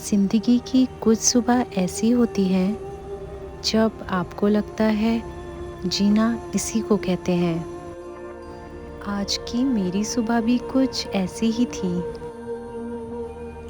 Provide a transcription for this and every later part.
ज़िंदगी की कुछ सुबह ऐसी होती हैं जब आपको लगता है जीना इसी को कहते हैं। आज की मेरी सुबह भी कुछ ऐसी ही थी।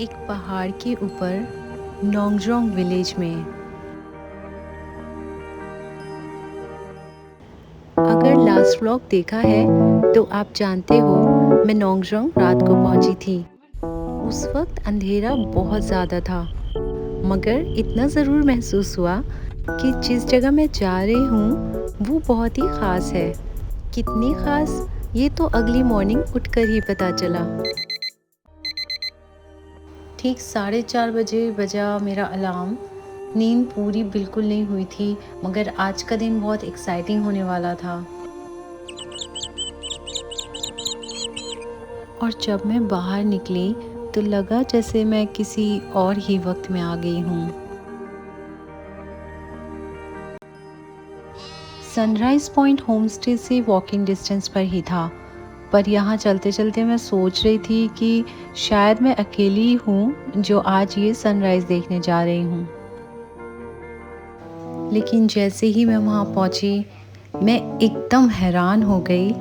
एक पहाड़ के ऊपर नोंगजोंग विलेज में। अगर लास्ट व्लॉग देखा है तो आप जानते हो मैं नोंगजोंग रात को पहुंची थी। उस वक्त अंधेरा बहुत ज़्यादा था, मगर इतना ज़रूर महसूस हुआ कि जिस जगह मैं जा रही हूँ वो बहुत ही ख़ास है। कितनी ख़ास, ये तो अगली मॉर्निंग उठकर ही पता चला। ठीक 4:30 बजे बजा मेरा अलार्म। नींद पूरी बिल्कुल नहीं हुई थी, मगर आज का दिन बहुत एक्साइटिंग होने वाला था। और जब मैं बाहर निकली तो लगा जैसे मैं किसी और ही वक्त में आ गई हूँ। सनराइज़ पॉइंट होमस्टे से वॉकिंग डिस्टेंस पर ही था, पर यहाँ चलते चलते मैं सोच रही थी कि शायद मैं अकेली हूँ जो आज ये सनराइज़ देखने जा रही हूँ। लेकिन जैसे ही मैं वहाँ पहुँची, मैं एकदम हैरान हो गई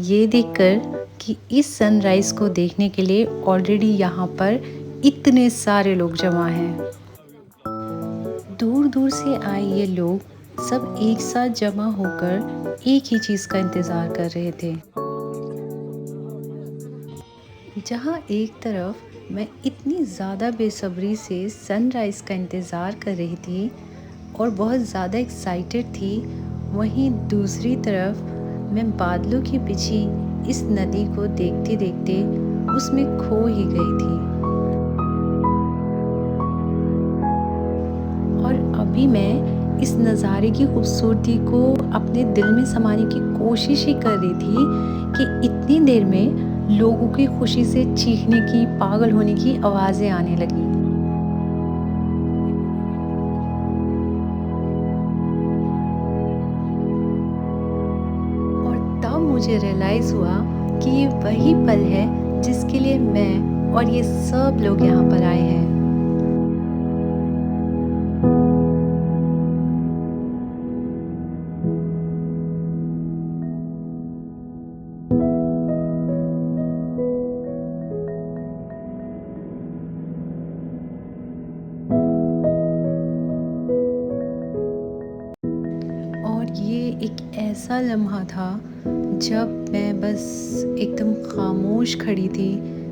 ये देखकर कि इस सनराइज़ को देखने के लिए ऑलरेडी यहाँ पर इतने सारे लोग जमा हैं। दूर दूर से आए ये लोग सब एक साथ जमा होकर एक ही चीज़ का इंतज़ार कर रहे थे। जहाँ एक तरफ मैं इतनी ज़्यादा बेसब्री से सनराइज़ का इंतज़ार कर रही थी और बहुत ज़्यादा एक्साइटेड थी, वहीं दूसरी तरफ मैं बादलों के पीछे इस नदी को देखते देखते उसमें खो ही गई थी। और अभी मैं इस नज़ारे की खूबसूरती को अपने दिल में समाने की कोशिश ही कर रही थी कि इतनी देर में लोगों की खुशी से चीखने की, पागल होने की आवाज़ें आने लगी। और तब मुझे रियलाइज़ हुआ कि ये वही पल है जिसके लिए मैं और ये सब लोग यहाँ पर आए हैं। और ये एक ऐसा लम्हा था जब मैं बस एकदम खामोश खड़ी थी,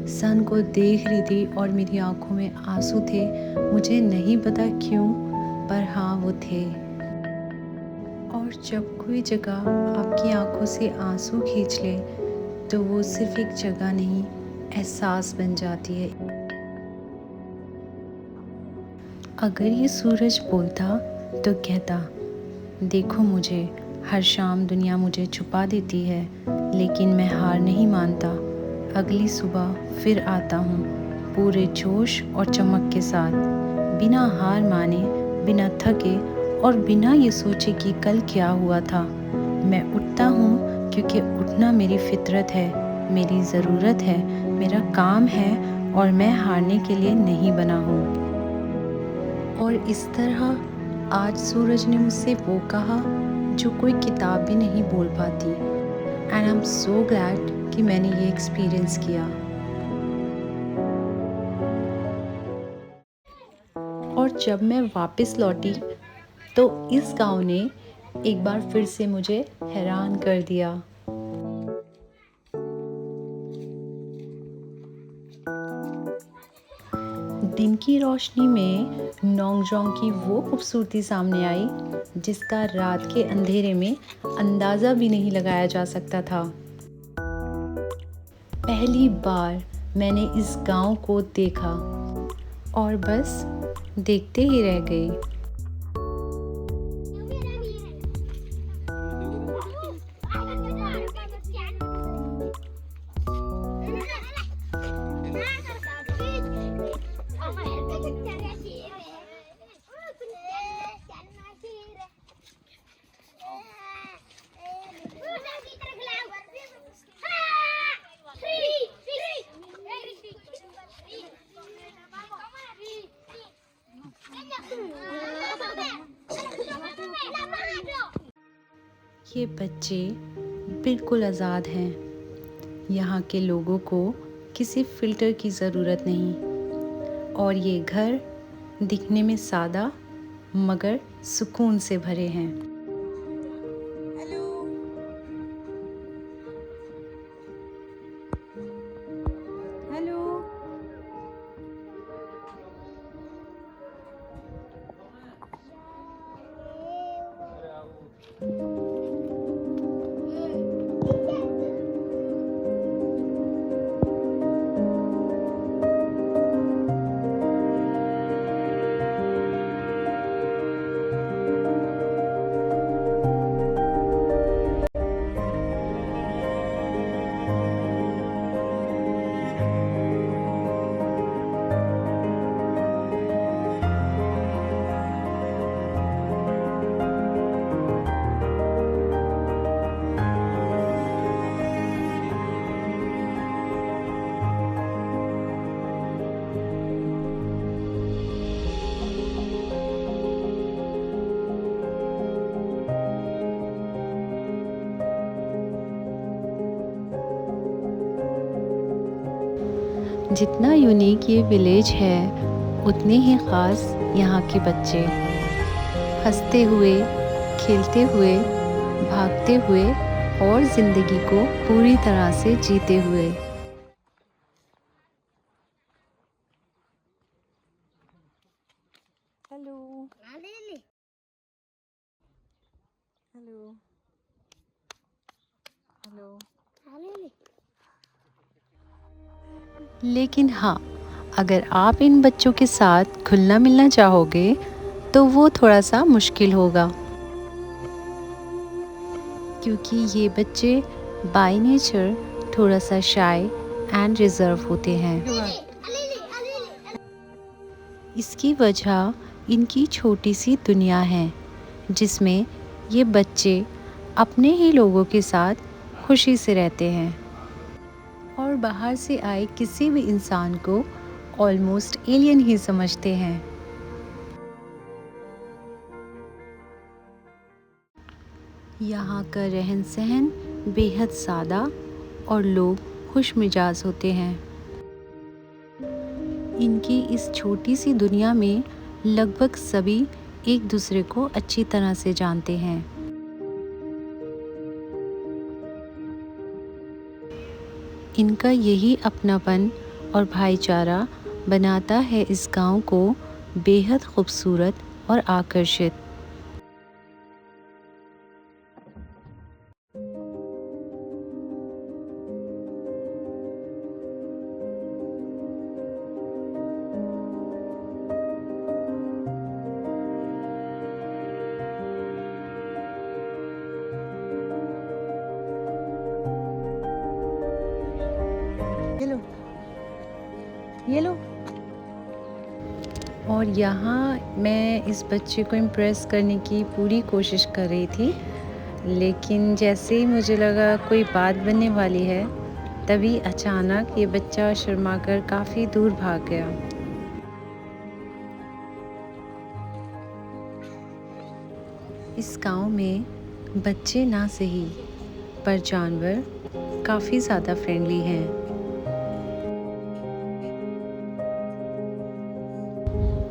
सन को देख रही थी और मेरी आंखों में आंसू थे। मुझे नहीं पता क्यों, पर हाँ वो थे। और जब कोई जगह आपकी आंखों से आंसू खींच ले तो वो सिर्फ एक जगह नहीं, एहसास बन जाती है। अगर ये सूरज बोलता तो कहता, देखो मुझे, हर शाम दुनिया मुझे छुपा देती है, लेकिन मैं हार नहीं मानता। अगली सुबह फिर आता हूँ पूरे जोश और चमक के साथ, बिना हार माने, बिना थके और बिना ये सोचे कि कल क्या हुआ था। मैं उठता हूँ क्योंकि उठना मेरी फितरत है, मेरी ज़रूरत है, मेरा काम है और मैं हारने के लिए नहीं बना हूँ। और इस तरह आज सूरज ने मुझसे वो कहा जो कोई किताब भी नहीं बोल पाती। And I am so glad कि मैंने ये एक्सपीरियंस किया। और जब मैं वापस लौटी तो इस गांव ने एक बार फिर से मुझे हैरान कर दिया। दिन की रोशनी में नोंगजोंग की वो खूबसूरती सामने आई जिसका रात के अंधेरे में अंदाज़ा भी नहीं लगाया जा सकता था। पहली बार मैंने इस गांव को देखा और बस देखते ही रह गई। ये बच्चे बिल्कुल आज़ाद हैं। यहाँ के लोगों को किसी फ़िल्टर की ज़रूरत नहीं और ये घर दिखने में सादा मगर सुकून से भरे हैं। हेलो। हेलो। जितना यूनिक ये विलेज है उतने ही ख़ास यहाँ के बच्चे। हंसते हुए, खेलते हुए, भागते हुए और ज़िंदगी को पूरी तरह से जीते हुए। हेलो। हेलो। हेलो। लेकिन हाँ, अगर आप इन बच्चों के साथ घुलना मिलना चाहोगे तो वो थोड़ा सा मुश्किल होगा, क्योंकि ये बच्चे बाय नेचर थोड़ा सा शाय एंड रिजर्व होते हैं। इसकी वजह इनकी छोटी सी दुनिया है जिसमें ये बच्चे अपने ही लोगों के साथ खुशी से रहते हैं और बाहर से आए किसी भी इंसान को ऑलमोस्ट एलियन ही समझते हैं। यहाँ का रहन सहन बेहद सादा और लोग खुश मिजाज होते हैं। इनकी इस छोटी सी दुनिया में लगभग सभी एक दूसरे को अच्छी तरह से जानते हैं। इनका यही अपनापन और भाईचारा बनाता है इस गांव को बेहद खूबसूरत और आकर्षित। ये लो। और यहाँ मैं इस बच्चे को इम्प्रेस करने की पूरी कोशिश कर रही थी, लेकिन जैसे ही मुझे लगा कोई बात बनने वाली है तभी अचानक ये बच्चा शर्माकर काफ़ी दूर भाग गया। इस गांव में बच्चे ना सही पर जानवर काफ़ी ज़्यादा फ्रेंडली हैं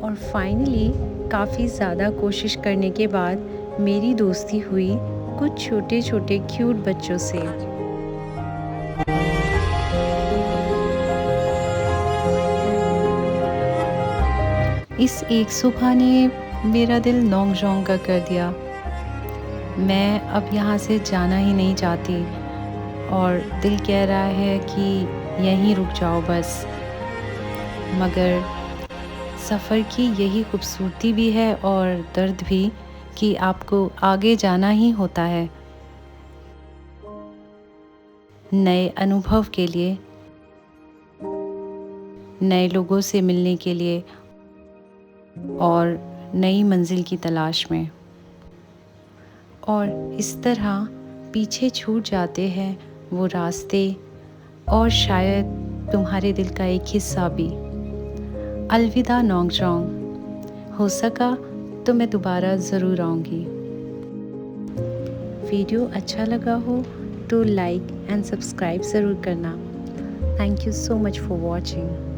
और फाइनली काफ़ी ज़्यादा कोशिश करने के बाद मेरी दोस्ती हुई कुछ छोटे छोटे क्यूट बच्चों से। इस एक सुबह ने मेरा दिल नौंग झोंक का कर दिया। मैं अब यहाँ से जाना ही नहीं चाहती और दिल कह रहा है कि यहीं रुक जाओ बस, मगर सफ़र की यही खूबसूरती भी है और दर्द भी कि आपको आगे जाना ही होता है नए अनुभव के लिए, नए लोगों से मिलने के लिए और नई मंजिल की तलाश में। और इस तरह पीछे छूट जाते हैं वो रास्ते और शायद तुम्हारे दिल का एक हिस्सा भी। अलविदा नोंगजोंग, हो सका तो मैं दोबारा ज़रूर आऊँगी। वीडियो अच्छा लगा हो तो लाइक एंड सब्सक्राइब ज़रूर करना। Thank you so much for watching.